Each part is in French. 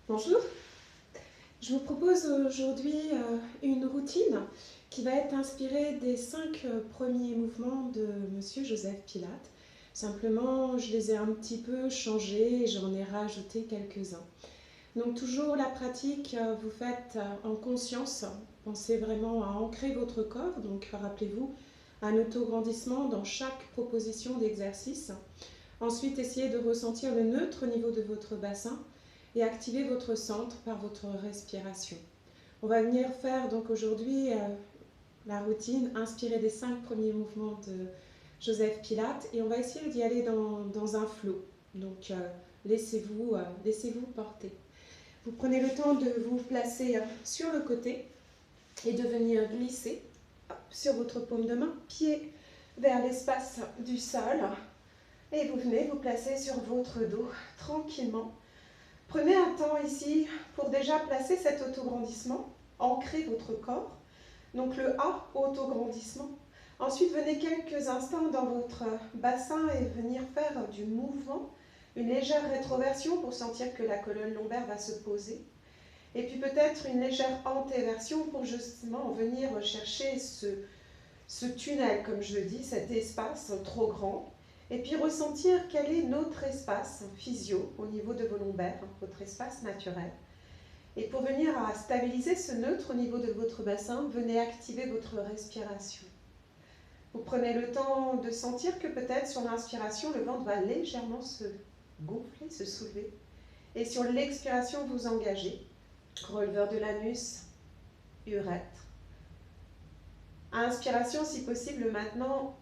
Bonjour, je vous propose aujourd'hui une routine qui va être inspirée des 5 premiers mouvements de Monsieur Joseph Pilates. Simplement, je les ai un petit peu changés et j'en ai rajouté quelques-uns. Donc toujours la pratique, vous faites en conscience, pensez vraiment à ancrer votre corps, donc rappelez-vous un autograndissement dans chaque proposition d'exercice. Ensuite, essayez de ressentir le neutre au niveau de votre bassin et activez votre centre par votre respiration. On va venir faire donc aujourd'hui la routine inspirée des 5 premiers mouvements de Joseph Pilates et on va essayer d'y aller dans un flow. Donc laissez-vous porter. Vous prenez le temps de vous placer sur le côté et de venir glisser sur votre paume de main, pied vers l'espace du sol. Et vous venez vous placer sur votre dos tranquillement. Prenez un temps ici pour déjà placer cet autograndissement, ancrer votre corps. Donc le A, autograndissement. Ensuite, venez quelques instants dans votre bassin et venir faire du mouvement, une légère rétroversion pour sentir que la colonne lombaire va se poser. Et puis peut-être une légère antéversion pour justement venir chercher ce tunnel, comme je le dis, cet espace trop grand. Et puis ressentir quel est notre espace physio au niveau de vos lombaires, votre espace naturel. Et pour venir à stabiliser ce neutre au niveau de votre bassin, venez activer votre respiration. Vous prenez le temps de sentir que peut-être sur l'inspiration, le ventre va légèrement se gonfler, se soulever. Et sur l'expiration, vous engagez. Releveur de l'anus, urètre. Inspiration, si possible, maintenant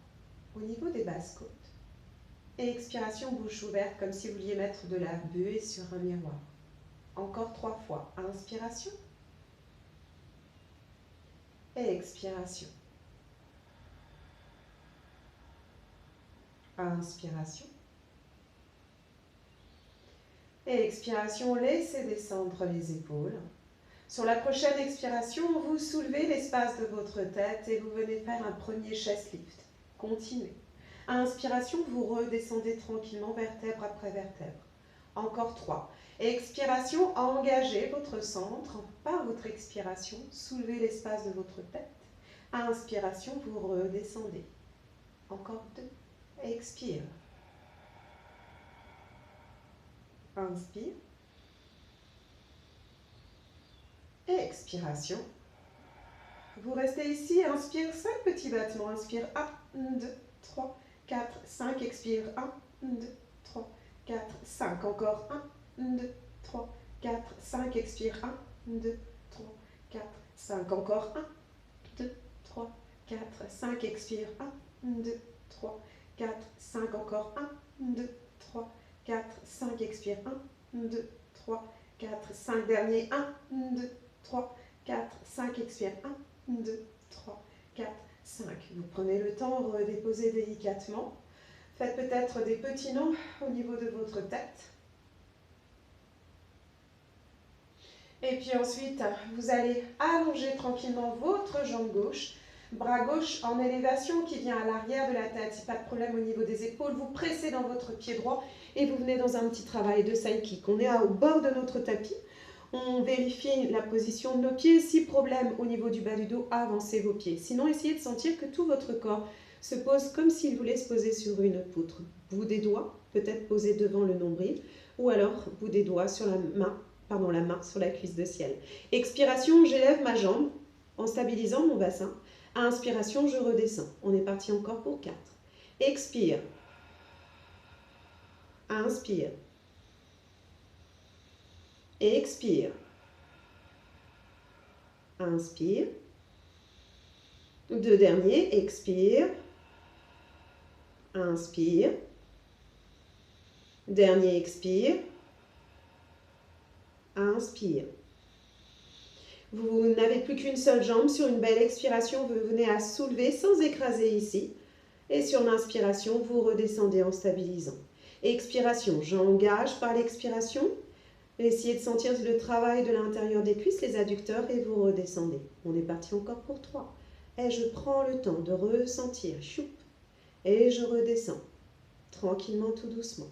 au niveau des basses côtes. Et expiration, bouche ouverte, comme si vous vouliez mettre de la buée sur un miroir. Encore 3 fois. Inspiration. Et expiration. Inspiration. Et expiration, laissez descendre les épaules. Sur la prochaine expiration, vous soulevez l'espace de votre tête et vous venez faire un premier chest lift. Continuez. Inspiration, vous redescendez tranquillement vertèbre après vertèbre. Encore 3. Expiration, engagez votre centre par votre expiration. Soulevez l'espace de votre tête. Inspiration, vous redescendez. Encore 2. Expire. Inspire. Et expiration. Vous restez ici, inspire 5 petits battements. Inspire 1, 2, 3, 4, 5. Expire 1, 2, 3, 4, 5. Encore 1, 2, 3, 4, 5. Expire 1, 2, 3, 4, 5. Encore 1, 2, 3, 4, 5. Expire 1, 2, 3, 4, 5. Encore 1, 2, 3, 4, 5. Expire 1, 2, 3, 4, 5. Dernier 1, 2, 3, 4, 5. Expire 1, 2, 3, 4, 5. Vous prenez le temps, redéposez délicatement. Faites peut-être des petits nœuds au niveau de votre tête. Et puis ensuite, vous allez allonger tranquillement votre jambe gauche. Bras gauche en élévation qui vient à l'arrière de la tête. Si pas de problème au niveau des épaules, vous pressez dans votre pied droit et vous venez dans un petit travail de side kick. On est au bord de notre tapis. On vérifie la position de nos pieds. Si problème au niveau du bas du dos, avancez vos pieds. Sinon, essayez de sentir que tout votre corps se pose comme s'il voulait se poser sur une poutre. Bout des doigts, peut-être posé devant le nombril, ou alors bout des doigts sur la main sur la cuisse de ciel. Expiration, j'élève ma jambe en stabilisant mon bassin. Inspiration, je redescends. On est parti encore pour 4. Expire. Inspire. Expire. Inspire. 2 derniers. Expire. Inspire. Dernier expire. Inspire. Vous n'avez plus qu'une seule jambe. Sur une belle expiration, vous venez à soulever sans écraser ici. Et sur l'inspiration, vous redescendez en stabilisant. Expiration, j'engage par l'expiration. Essayez de sentir le travail de l'intérieur des cuisses, les adducteurs, et vous redescendez. On est parti encore pour 3. Et je prends le temps de ressentir. Choup. Et je redescends. Tranquillement, tout doucement.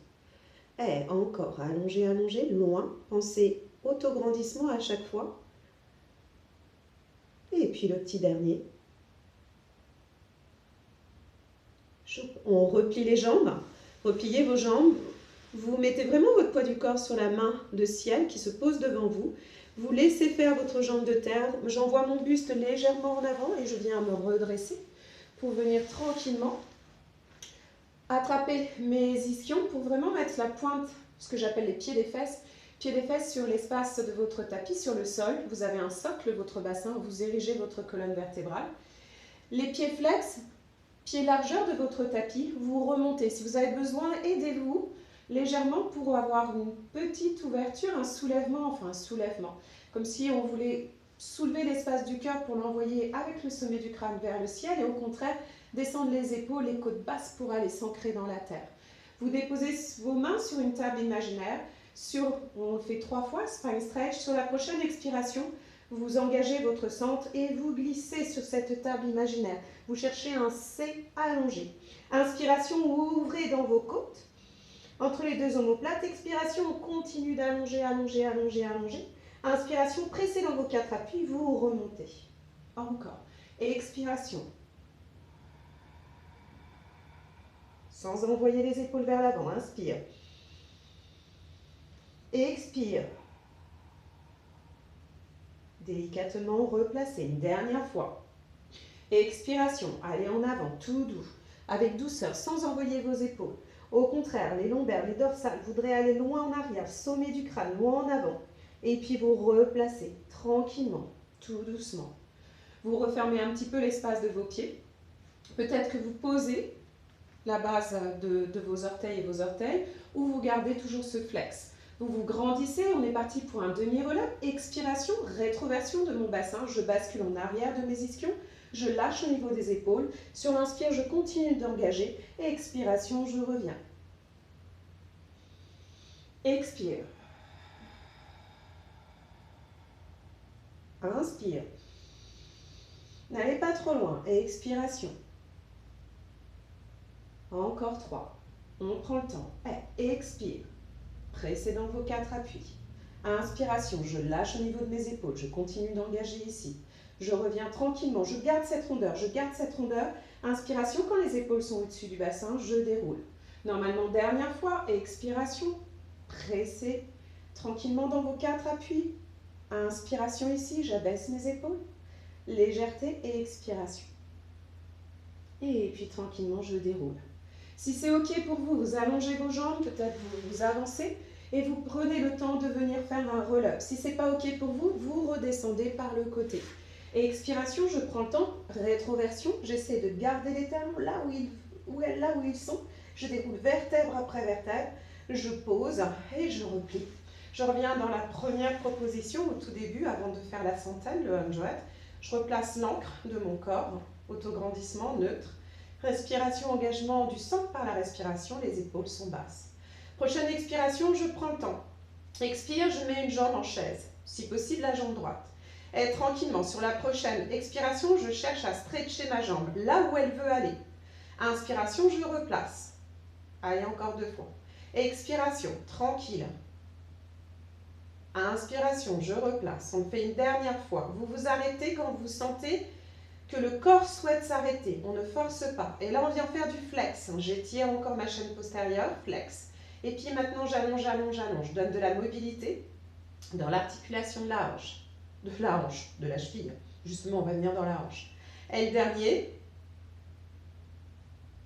Et encore, allongez, allongez, loin. Pensez Autograndissement à chaque fois. Et puis le petit dernier. On replie les jambes. Repliez vos jambes. Vous mettez vraiment votre poids du corps sur la main de ciel qui se pose devant vous. Vous laissez faire votre jambe de terre. J'envoie mon buste légèrement en avant et je viens me redresser pour venir tranquillement attraper mes ischions pour vraiment mettre la pointe, ce que j'appelle les pieds des fesses sur l'espace de votre tapis, sur le sol. Vous avez un socle, votre bassin, vous érigez votre colonne vertébrale. Les pieds flex, pieds largeur de votre tapis, vous remontez. Si vous avez besoin, aidez-vous légèrement pour avoir une petite ouverture, un soulèvement, comme si on voulait soulever l'espace du cœur pour l'envoyer avec le sommet du crâne vers le ciel et au contraire, descendre les épaules, les côtes basses pour aller s'ancrer dans la terre. Vous déposez vos mains sur une table imaginaire, on le fait 3 fois, spine stretch. Sur la prochaine expiration, vous engagez votre centre et vous glissez sur cette table imaginaire. Vous cherchez un C allongé. Inspiration, ouvrez dans vos côtes. Entre les deux omoplates, expiration, on continue d'allonger, allonger, allonger, allonger. Inspiration, pressez dans vos 4 appuis, vous remontez. Encore. Et expiration. Sans envoyer les épaules vers l'avant, inspire. Et expire. Délicatement replacez une dernière fois. Et expiration, allez en avant, tout doux, avec douceur, sans envoyer vos épaules. Au contraire, les lombaires, les dorsales voudraient aller loin en arrière, sommet du crâne, loin en avant. Et puis vous replacez tranquillement, tout doucement. Vous refermez un petit peu l'espace de vos pieds. Peut-être que vous posez la base de vos orteils et vos orteils, ou vous gardez toujours ce flex. Vous vous grandissez, on est parti pour un demi-relâche. Expiration, rétroversion de mon bassin, je bascule en arrière de mes ischions, je lâche au niveau des épaules. Sur l'inspire, je continue d'engager. Et expiration, je reviens. Expire. Inspire. N'allez pas trop loin. Expiration. Encore 3. On prend le temps. Expire. Pressez dans vos 4 appuis. Inspiration, je lâche au niveau de mes épaules. Je continue d'engager ici. Je reviens tranquillement. Je garde cette rondeur. Inspiration, quand les épaules sont au-dessus du bassin, je déroule. Normalement, dernière fois. Expiration. Pressez tranquillement dans vos 4 appuis. Inspiration ici, j'abaisse mes épaules. Légèreté et expiration. Et puis tranquillement, je déroule. Si c'est OK pour vous, vous allongez vos jambes, peut-être vous avancez et vous prenez le temps de venir faire un roll-up. Si ce n'est pas OK pour vous, vous redescendez par le côté. Et expiration, je prends le temps, rétroversion, j'essaie de garder les talons là où ils sont. Je déroule vertèbre après vertèbre, je pose et je replie. Je reviens dans la première proposition au tout début, avant de faire la centaine, le 100. Je replace l'encre de mon corps, autograndissement neutre. Respiration, engagement du sang par la respiration, les épaules sont basses. Prochaine expiration, je prends le temps. Expire, je mets une jambe en chaise, si possible la jambe droite. Et tranquillement, sur la prochaine expiration, je cherche à stretcher ma jambe, là où elle veut aller. Inspiration, je replace. Allez, encore 2 fois. Expiration, tranquille. Inspiration, je replace. On le fait une dernière fois. Vous vous arrêtez quand vous sentez que le corps souhaite s'arrêter. On ne force pas. Et là, on vient faire du flex. J'étire encore ma chaîne postérieure, flex. Et puis maintenant, j'allonge, j'allonge, j'allonge. Je donne de la mobilité dans l'articulation de la hanche. De la cheville. Justement, on va venir dans la hanche. Et le dernier,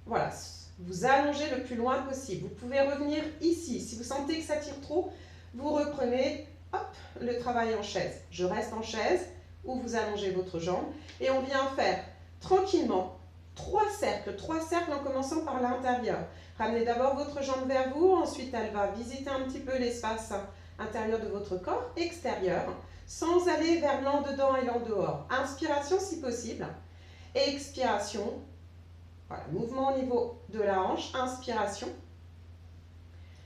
voilà, vous allongez le plus loin possible. Vous pouvez revenir ici. Si vous sentez que ça tire trop, vous reprenez, hop, le travail en chaise. Je reste en chaise, ou vous allongez votre jambe. Et on vient faire tranquillement 3 cercles en commençant par l'intérieur. Ramenez d'abord votre jambe vers vous, ensuite elle va visiter un petit peu l'espace intérieur de votre corps, extérieur, sans aller vers l'en-dedans et l'en-dehors. Inspiration si possible, et expiration. Voilà, mouvement au niveau de la hanche, inspiration.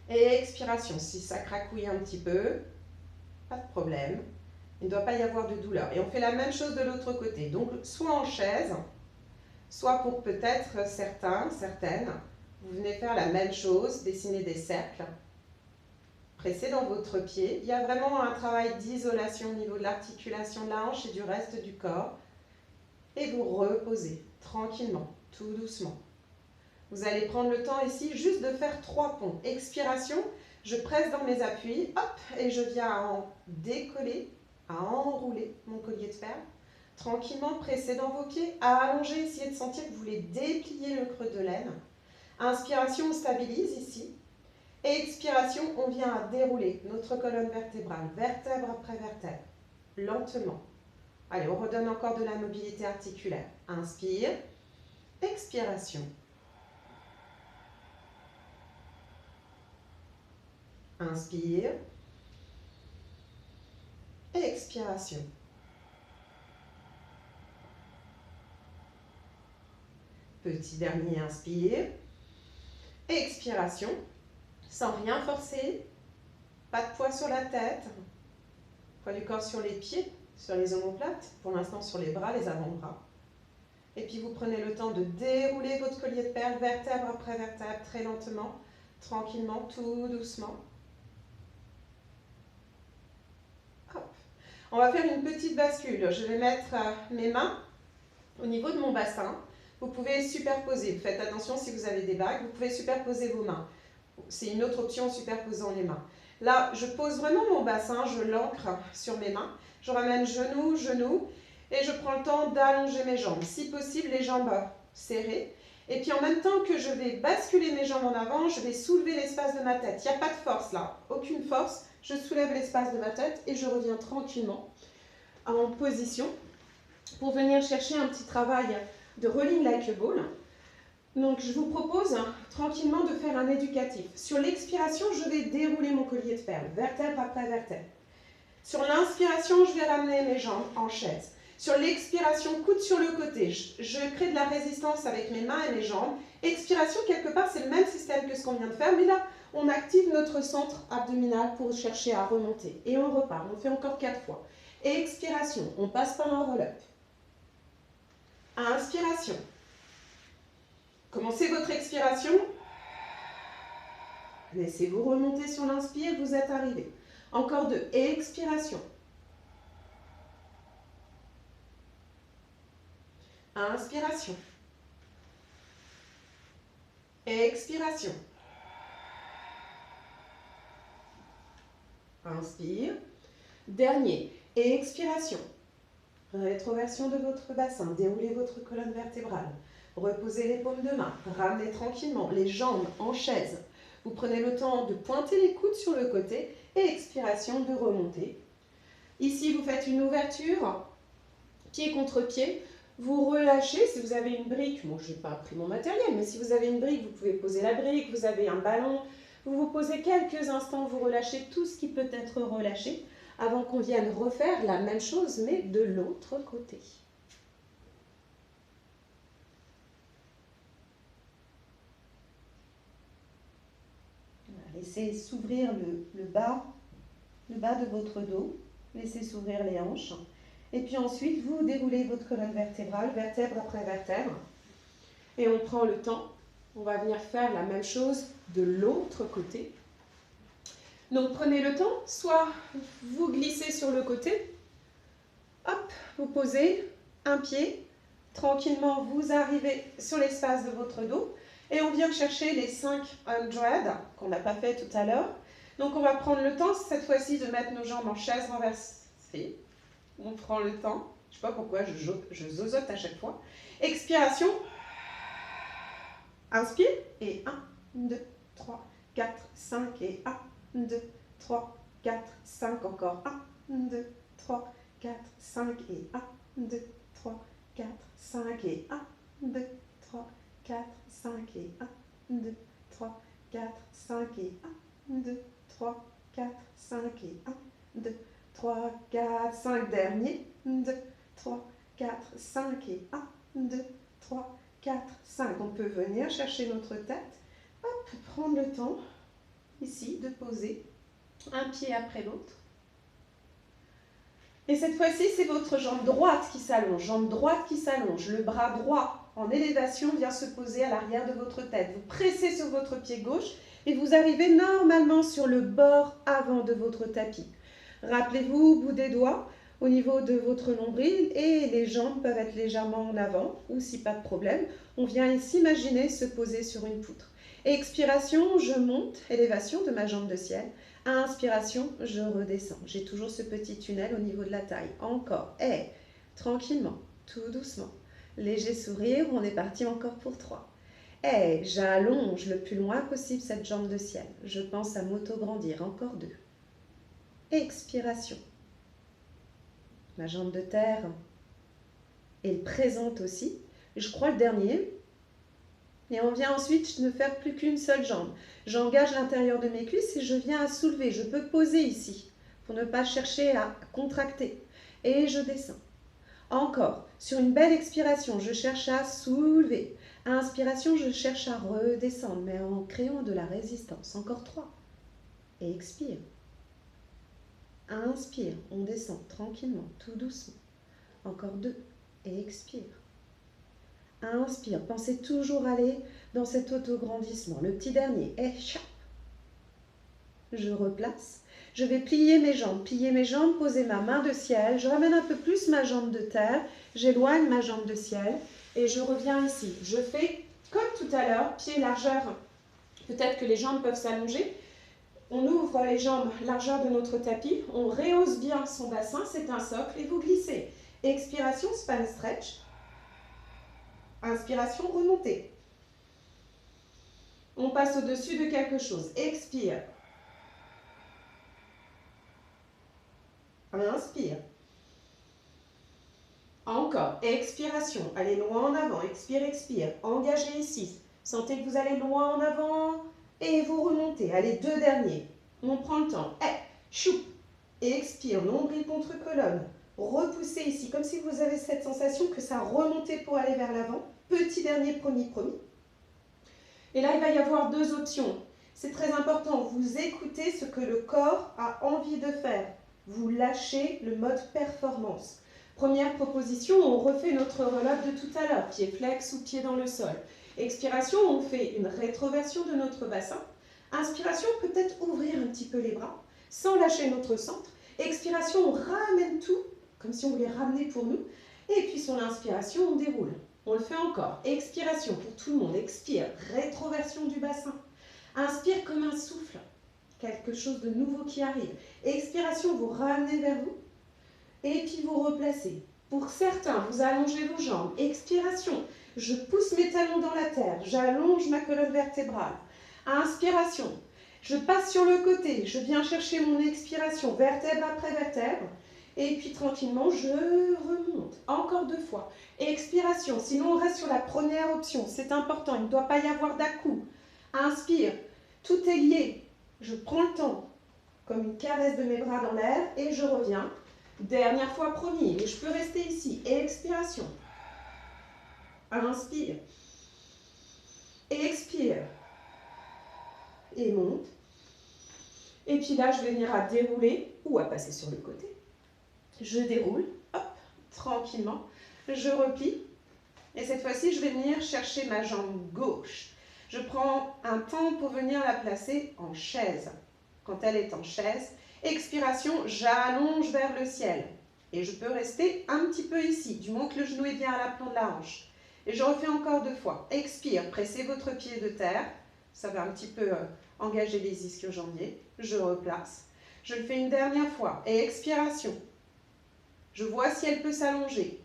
Et expiration, si ça cracouille un petit peu, pas de problème. Il ne doit pas y avoir de douleur. Et on fait la même chose de l'autre côté. Donc, soit en chaise, soit pour peut-être certaines, vous venez faire la même chose, dessiner des cercles. Pressez dans votre pied. Il y a vraiment un travail d'isolation au niveau de l'articulation de la hanche et du reste du corps. Et vous reposez tranquillement, tout doucement. Vous allez prendre le temps ici juste de faire 3 ponts. Expiration, je presse dans mes appuis, hop, et je viens à en décoller, à enrouler mon collier de perles. Tranquillement, pressez dans vos pieds, à allonger, essayez de sentir que vous voulez déplier le creux de l'aine. Inspiration, on stabilise ici. Et expiration, on vient à dérouler notre colonne vertébrale, vertèbre après vertèbre, lentement. Allez, on redonne encore de la mobilité articulaire. Inspire, expiration. Inspire, expiration. Petit dernier, inspire, expiration, sans rien forcer, pas de poids sur la tête, poids du corps sur les pieds, sur les omoplates, pour l'instant sur les bras, les avant-bras. Et puis vous prenez le temps de dérouler votre collier de perles, vertèbre après vertèbre, très lentement, tranquillement, tout doucement. Hop. On va faire une petite bascule. Je vais mettre mes mains au niveau de mon bassin. Vous pouvez superposer. Faites attention si vous avez des bagues, vous pouvez superposer vos mains. C'est une autre option en superposant les mains. Là, je pose vraiment mon bassin, je l'ancre sur mes mains. Je ramène genou, genou et je prends le temps d'allonger mes jambes. Si possible, les jambes serrées. Et puis en même temps que je vais basculer mes jambes en avant, je vais soulever l'espace de ma tête. Il n'y a pas de force là, aucune force. Je soulève l'espace de ma tête et je reviens tranquillement en position pour venir chercher un petit travail de rolling like a ball. Donc je vous propose tranquillement de faire un éducatif. Sur l'expiration, je vais dérouler mon collier de perles, vertèbre après vertèbre. Sur l'inspiration, je vais ramener mes jambes en chaise. Sur l'expiration, coude sur le côté. Je crée de la résistance avec mes mains et mes jambes. Expiration, quelque part, c'est le même système que ce qu'on vient de faire, mais là, on active notre centre abdominal pour chercher à remonter. Et on repart. On fait encore 4 fois. Expiration, on passe par un roll-up. Inspiration. Commencez votre expiration. Laissez-vous remonter sur l'inspire, vous êtes arrivé. Encore 2. Expiration. Inspiration. Expiration. Inspire. Dernier. Expiration. Rétroversion de votre bassin. Déroulez votre colonne vertébrale. Reposez les paumes de main. Ramenez tranquillement les jambes en chaise. Vous prenez le temps de pointer les coudes sur le côté et expiration de remonter. Ici, vous faites une ouverture, pied contre pied. Vous relâchez, si vous avez une brique, moi je n'ai pas pris mon matériel, mais si vous avez une brique, vous pouvez poser la brique, vous avez un ballon, vous vous posez quelques instants, vous relâchez tout ce qui peut être relâché avant qu'on vienne refaire la même chose, mais de l'autre côté. Laissez s'ouvrir le bas de votre dos, laissez s'ouvrir les hanches. Et puis ensuite, vous déroulez votre colonne vertébrale, vertèbre après vertèbre. Et on prend le temps, on va venir faire la même chose de l'autre côté. Donc prenez le temps, soit vous glissez sur le côté, hop, vous posez un pied, tranquillement vous arrivez sur l'espace de votre dos et on vient chercher les 500 qu'on n'a pas fait tout à l'heure. Donc on va prendre le temps cette fois-ci de mettre nos jambes en chaise renversée. On prend le temps, je ne sais pas pourquoi je zozote à chaque fois. Expiration, inspire et 1, 2, 3, 4, 5 et 1, 2, 3, 4, 5, encore 1, 2, 3, 4, 5 et 1, 2, 3, 4, 5 et 1, 2, 3, 4, 5 et 1, 2, 3, 4, 5 et 1, 2, 3, 4, 5 et 1, 2, 3, 4, 5, dernier, 2, 3, 4, 5 et 1, 2, 3, 4, 5. On peut venir chercher notre tête, hop, prendre le temps ici de poser un pied après l'autre. Et cette fois-ci, c'est votre jambe droite qui s'allonge, le bras droit en élévation vient se poser à l'arrière de votre tête. Vous pressez sur votre pied gauche et vous arrivez normalement sur le bord avant de votre tapis. Rappelez-vous, bout des doigts, au niveau de votre nombril et les jambes peuvent être légèrement en avant ou si pas de problème, on vient s'imaginer se poser sur une poutre. Expiration, je monte, élévation de ma jambe de ciel. Inspiration, je redescends. J'ai toujours ce petit tunnel au niveau de la taille. Encore. Et tranquillement, tout doucement. Léger sourire, on est parti encore pour 3. Et j'allonge le plus loin possible cette jambe de ciel. Je pense à m'auto-grandir. Encore 2. Expiration. Ma jambe de terre est présente aussi. Je crois le dernier. Et on vient ensuite ne faire plus qu'une seule jambe. J'engage l'intérieur de mes cuisses et je viens à soulever. Je peux poser ici pour ne pas chercher à contracter. Et je descends. Encore, sur une belle expiration, je cherche à soulever. Inspiration, je cherche à redescendre, mais en créant de la résistance. Encore 3. Et expire. Inspire, on descend tranquillement, tout doucement. Encore 2. Et expire. Inspire, pensez toujours aller dans cet autograndissement. Le petit dernier, échappe. Je replace. Je vais plier mes jambes, poser ma main de ciel. Je ramène un peu plus ma jambe de terre. J'éloigne ma jambe de ciel et je reviens ici. Je fais comme tout à l'heure, pied largeur. Peut-être que les jambes peuvent s'allonger. On ouvre les jambes largeur de notre tapis. On rehausse bien son bassin, c'est un socle et vous glissez. Expiration, span stretch. Inspiration, remontée. On passe au-dessus de quelque chose. Expire. Inspire. Encore. Expiration. Allez loin en avant. Expire, expire. Engagez ici. Sentez que vous allez loin en avant et vous remontez. Allez, 2 derniers. On prend le temps. Chou. Expire. Nombril contre colonne. Repoussez ici, comme si vous avez cette sensation que ça remontait pour aller vers l'avant. Petit dernier, promis. Et là, il va y avoir 2 options. C'est très important. Vous écoutez ce que le corps a envie de faire. Vous lâchez le mode performance. Première proposition, on refait notre relâche de tout à l'heure. Pied flex ou pied dans le sol. Expiration, on fait une rétroversion de notre bassin. Inspiration, peut-être ouvrir un petit peu les bras sans lâcher notre centre. Expiration, on ramène tout, comme si on voulait ramener pour nous. Et puis sur l'inspiration, on déroule. On le fait encore. Expiration pour tout le monde. Expire. Rétroversion du bassin. Inspire comme un souffle. Quelque chose de nouveau qui arrive. Expiration, vous ramenez vers vous. Et puis vous replacez. Pour certains, vous allongez vos jambes. Expiration, je pousse mes talons dans la terre. J'allonge ma colonne vertébrale. Inspiration, je passe sur le côté. Je viens chercher mon expiration, vertèbre après vertèbre. Et puis tranquillement, je remonte. Encore 2 fois. Expiration, sinon on reste sur la première option. C'est important, il ne doit pas y avoir d'à-coup. Inspire, tout est lié. Je prends le temps, comme une caresse de mes bras dans l'air, et je reviens. Dernière fois, promis, et je peux rester ici. Expiration. Inspire. Expire. Et monte. Et puis là, je vais venir à dérouler ou à passer sur le côté. Je déroule, hop, tranquillement. Je replie. Et cette fois-ci, je vais venir chercher ma jambe gauche. Je prends un temps pour venir la placer en chaise. Quand elle est en chaise, expiration, j'allonge vers le ciel. Et je peux rester un petit peu ici, du moment que le genou est bien à l'aplomb de la hanche. Et je refais encore 2 fois. Expire, pressez votre pied de terre. Ça va un petit peu engager les ischio-jambiers. Je replace. Je le fais une dernière fois. Et expiration. Je vois si elle peut s'allonger.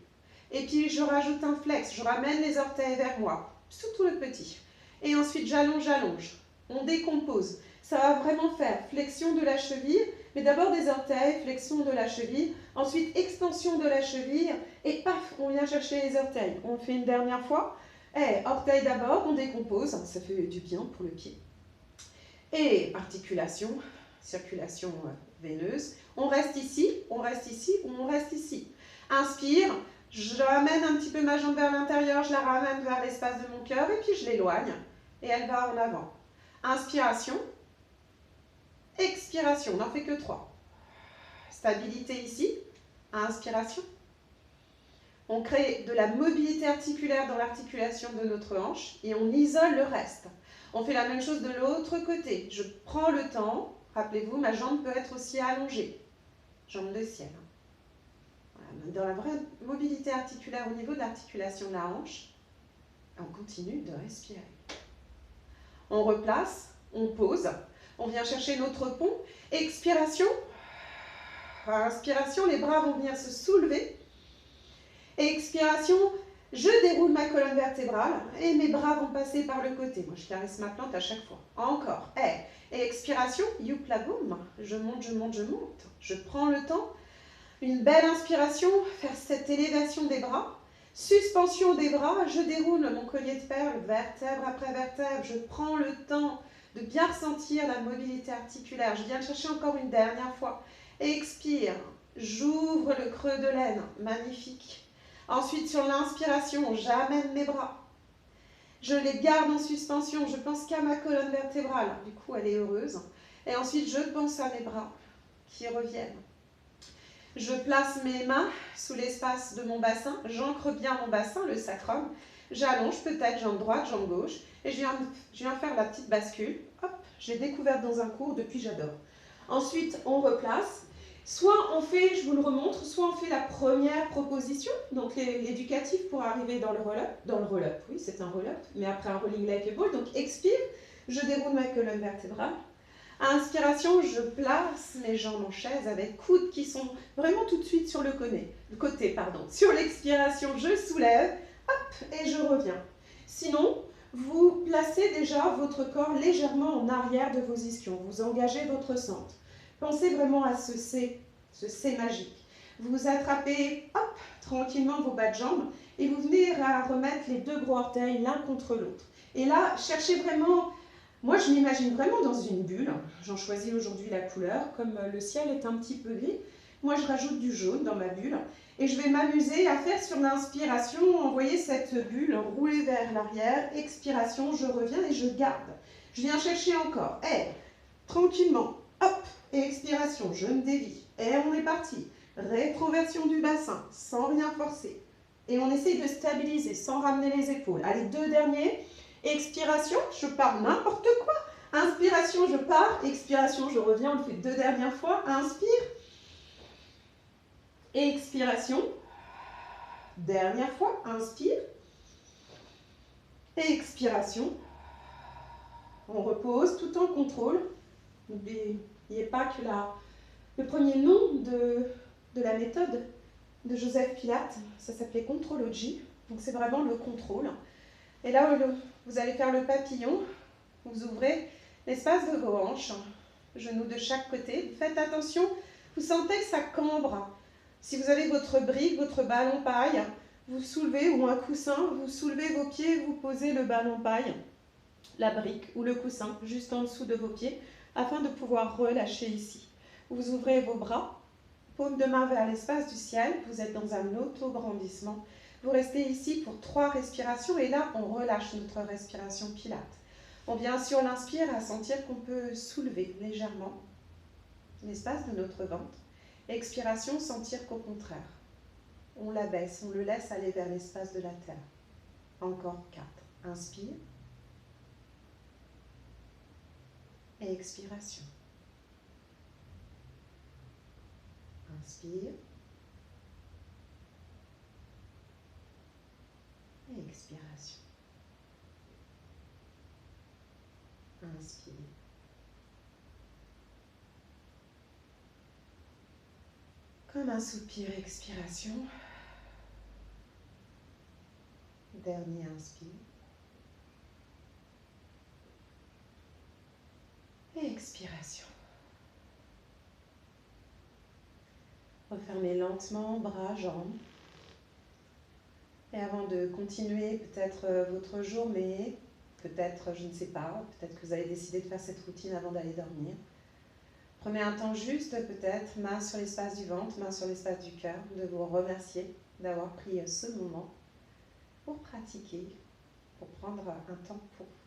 Et puis je rajoute un flex. Je ramène les orteils vers moi. Surtout le petit. Et ensuite j'allonge. On décompose. Ça va vraiment faire flexion de la cheville, mais d'abord des orteils, flexion de la cheville, ensuite extension de la cheville, et paf, on vient chercher les orteils. On fait une dernière fois. Orteils d'abord, on décompose, ça fait du bien pour le pied. Et articulation, circulation veineuse. On reste ici, on reste ici, on reste ici. Inspire, je ramène un petit peu ma jambe vers l'intérieur, je la ramène vers l'espace de mon cœur, et puis je l'éloigne, et elle va en avant. Inspiration. Expiration, on n'en fait que 3. Stabilité ici, inspiration. On crée de la mobilité articulaire dans l'articulation de notre hanche et on isole le reste. On fait la même chose de l'autre côté. Je prends le temps. Rappelez-vous, ma jambe peut être aussi allongée. Jambe de ciel. Voilà. Dans la vraie mobilité articulaire au niveau de l'articulation de la hanche, on continue de respirer. On replace, on pose, on vient chercher notre pont. Expiration. Inspiration, les bras vont venir se soulever. Expiration, je déroule ma colonne vertébrale et mes bras vont passer par le côté. Moi, je caresse ma plante à chaque fois. Encore. Et expiration, youpla boum. Je monte, je monte, je monte. Je prends le temps. Une belle inspiration, faire cette élévation des bras. Suspension des bras, je déroule mon collier de perles, vertèbre après vertèbre. Je prends le temps de bien ressentir la mobilité articulaire. Je viens le chercher encore une dernière fois. Expire, j'ouvre le creux de l'aine, magnifique. Ensuite, sur l'inspiration, j'amène mes bras. Je les garde en suspension, je pense qu'à ma colonne vertébrale. Du coup, elle est heureuse. Et ensuite, je pense à mes bras qui reviennent. Je place mes mains sous l'espace de mon bassin, j'ancre bien mon bassin, le sacrum. J'allonge peut-être jambe droite, jambe gauche. Et je viens faire la petite bascule. Hop, je l'ai découverte dans un cours, depuis j'adore. Ensuite, on replace. Soit on fait, je vous le remontre, soit on fait la première proposition, donc l'éducatif pour arriver dans le roll-up, oui c'est un roll-up, mais après un rolling like a ball, donc expire, je déroule ma colonne vertébrale. Inspiration, je place mes jambes en chaise avec coudes qui sont vraiment tout de suite sur le côté. Sur l'expiration, je soulève, hop, et je reviens. Sinon, vous placez déjà votre corps légèrement en arrière de vos ischions, vous engagez votre centre. Pensez vraiment à ce C magique. Vous attrapez, hop, tranquillement vos bas de jambes et vous venez à remettre les deux gros orteils l'un contre l'autre. Et là, cherchez vraiment, moi je m'imagine vraiment dans une bulle. J'en choisis aujourd'hui la couleur, comme le ciel est un petit peu gris. Moi je rajoute du jaune dans ma bulle et je vais m'amuser à faire sur l'inspiration, envoyer cette bulle, rouler vers l'arrière, expiration, je reviens et je garde. Je viens chercher encore, tranquillement, hop, et expiration, je me dévie. Et on est parti. Rétroversion du bassin, sans rien forcer. Et on essaye de stabiliser, sans ramener les épaules. Allez, deux derniers. Expiration, je pars n'importe quoi. Inspiration, je pars. Expiration, je reviens. On le fait deux dernières fois. Inspire. Expiration. Dernière fois. Inspire. Expiration. On repose tout en contrôle. N'oubliez pas que le premier nom de la méthode de Joseph Pilates, ça s'appelait Contrology, donc c'est vraiment le contrôle. Et là, vous allez faire le papillon, vous ouvrez l'espace de vos hanches, genoux de chaque côté. Faites attention, vous sentez que ça cambre. Si vous avez votre brique, votre ballon paille, vous soulevez, ou un coussin, vous soulevez vos pieds, vous posez le ballon paille, la brique ou le coussin juste en dessous de vos pieds, afin de pouvoir relâcher ici. Vous ouvrez vos bras, paume de main vers l'espace du ciel, vous êtes dans un auto-grandissement. Vous restez ici pour 3 respirations et là, on relâche notre respiration Pilates. On vient sur l'inspire à sentir qu'on peut soulever légèrement l'espace de notre ventre. Expiration, sentir qu'au contraire, on l'abaisse, on le laisse aller vers l'espace de la terre. Encore 4. Inspire. Et expiration. Inspire. Et expiration. Inspire. Comme un soupir, expiration. Dernier inspire. Et expiration. Refermez lentement, bras, jambes. Et avant de continuer peut-être votre journée, peut-être, je ne sais pas, peut-être que vous avez décidé de faire cette routine avant d'aller dormir. Prenez un temps juste, peut-être, main sur l'espace du ventre, main sur l'espace du cœur, de vous remercier d'avoir pris ce moment pour pratiquer, pour prendre un temps pour vous.